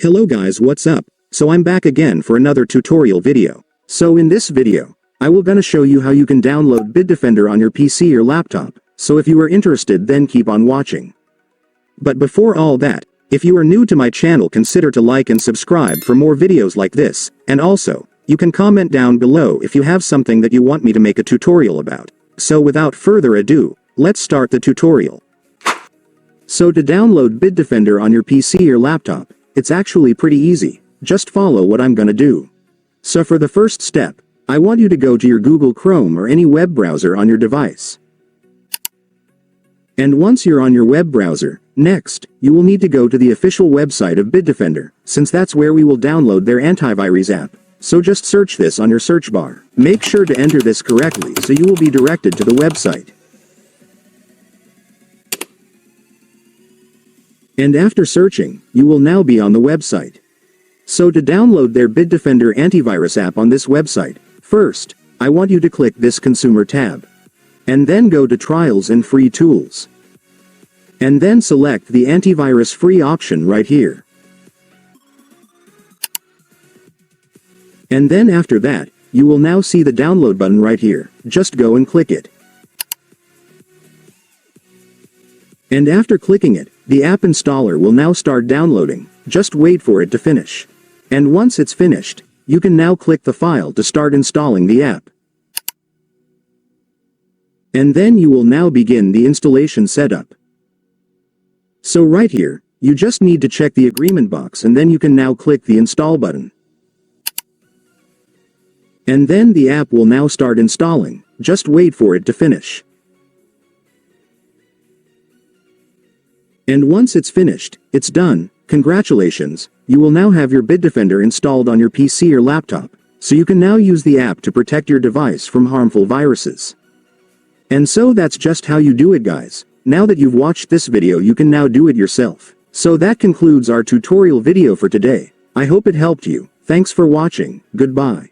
Hello guys, what's up? So I'm back again for another tutorial video. So in this video, I will gonna show you how you can download BitDefender on your PC or laptop. So if you are interested, then keep on watching. But before all that, if you are new to my channel, consider to like and subscribe for more videos like this, and also, you can comment down below if you have something that you want me to make a tutorial about. So without further ado, let's start the tutorial. So to download BitDefender on your PC or laptop, it's actually pretty easy. Just follow what I'm gonna do. So for the first step, I want you to go to your Google Chrome or any web browser on your device. And once you're on your web browser, next, you will need to go to the official website of BitDefender, since that's where we will download their antivirus app. So just search this on your search bar. Make sure to enter this correctly so you will be directed to the website. And after searching, you will now be on the website. So to download their BitDefender Antivirus app on this website, first, I want you to click this Consumer tab. And then go to Trials and Free Tools. And then select the Antivirus Free option right here. And then after that, you will now see the download button right here. Just go and click it. And after clicking it, the app installer will now start downloading. Just wait for it to finish. And once it's finished, you can now click the file to start installing the app. And then you will now begin the installation setup. So right here, you just need to check the agreement box, and then you can now click the install button. And then the app will now start installing. Just wait for it to finish. And once it's finished, it's done. Congratulations, you will now have your BitDefender installed on your PC or laptop, so you can now use the app to protect your device from harmful viruses. And so that's just how you do it, guys. Now that you've watched this video, you can now do it yourself. So that concludes our tutorial video for today. I hope it helped you. Thanks for watching. Goodbye.